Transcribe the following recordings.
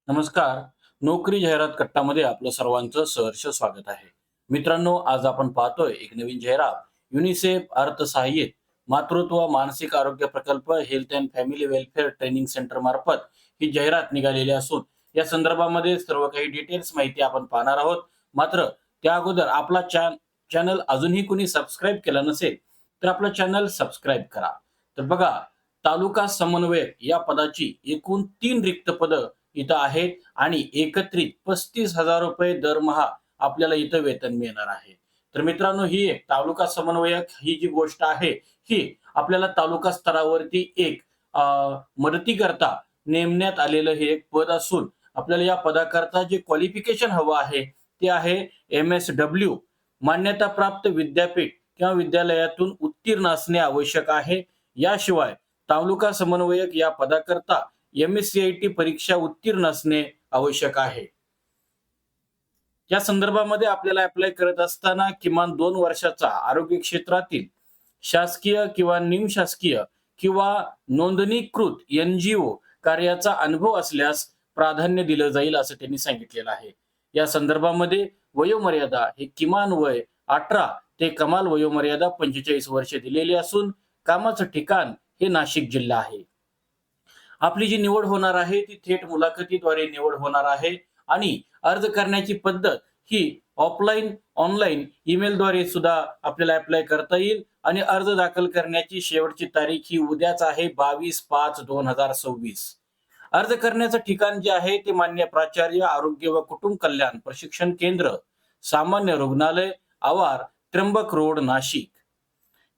नमस्कार. नोकरी जाहिरात कट्टामध्ये आपलं सर्वांचं सहर्ष स्वागत आहे. मित्रांनो, आज आपण पाहतोय एक नवीन जाहिरात. युनिसेफ अर्थसहाय्यित मातृत्व मानसिक आरोग्य प्रकल्प health and family welfare training centre मार्फत ही जाहिरात निघालेली असून या संदर्भामध्ये सर्व काही डिटेल्स माहिती आपण पाहणार आहोत. मात्र त्या अगोदर आपला चॅनल अजूनही कोणी सबस्क्राईब केला नसेल तर आपलं चॅनल सबस्क्राईब करा. तर बघा, तालुका समन्वयक या पदाची एकूण 3 रिक्त पदं इथं आहेत आणि एकत्रित 35,000 रुपये दरमहा आपल्याला इथं वेतन मिळणार आहे. तर मित्रांनो, ही एक तालुका समन्वयक ही जी गोष्ट आहे, ही आपल्याला तालुका स्तरावरती एक अ, मदतीकरता नेमण्यात आलेलं हे एक पद असून आपल्याला या पदाकरता जे क्वालिफिकेशन हवं आहे, ते आहे MSW मान्यताप्राप्त विद्यापीठ किंवा विद्यालयातून उत्तीर्ण असणे आवश्यक आहे. याशिवाय तालुका समन्वयक या पदाकरता MSCIT परीक्षा उत्तीर्ण असणे आवश्यक आहे. या संदर्भामध्ये आपल्याला अप्लाय करत असताना किमान 2 वर्षाचा आरोग्य क्षेत्रातील शासकीय किंवा निमशासकीय किंवा नोंदणीकृत NGO कार्याचा अनुभव असल्यास प्राधान्य दिलं जाईल असं त्यांनी सांगितलेलं आहे. या संदर्भामध्ये वयोमर्यादा हे किमान वय 18 ते कमाल वयोमर्यादा 45 वर्ष दिलेली असून कामाचं ठिकाण हे नाशिक जिल्हा आहे. आपली जी निवड होणार आहे ती थेट मुलाखतीद्वारे निवड होणार आहे आणि अर्ज करण्याची पद्धत ही ऑफलाईन, ऑनलाईन, ईमेलद्वारे सुद्धा आपल्याला अप्लाय करता येईल आणि अर्ज दाखल करण्याची शेवटची तारीख ही उद्याच आहे 22/5/2026. अर्ज करण्याचं ठिकाण जे आहे ते मान्य प्राचार्य आरोग्य व कुटुंब कल्याण प्रशिक्षण केंद्र, सामान्य रुग्णालय, आवार, त्र्यंबक रोड, नाशिक.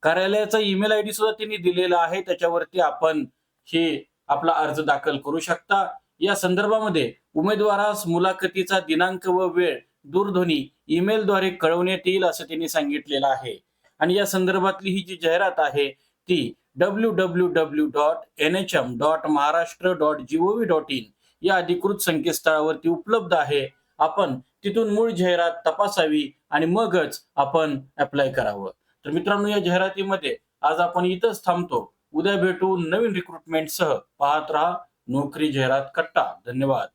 कार्यालयाचा ईमेल आयडी सुद्धा त्यांनी दिलेला आहे. त्याच्यावरती आपण हे आपला अर्ज दाखल करू शकता. या संदर्भामध्ये उमेदवारास मुलाखतीचा दिनांक व वेळ दूरध्वनी, ईमेलद्वारे कळवण्यात येईल असं त्यांनी सांगितलेलं आहे. आणि या संदर्भातली ही जी जाहिरात आहे ती www.nhm.maharashtra.gov.in या अधिकृत संकेतस्थळावरती उपलब्ध आहे. आपण तिथून मूळ जाहिरात तपासावी आणि मगच आपण अप्लाय करावं. तर मित्रांनो, या जाहिरातीमध्ये आज आपण इथंच थांबतो. उद्या भेटू नवीन रिक्रुटमेंट सह. पाहत रहा नोकरी जाहिरात कट्टा. धन्यवाद.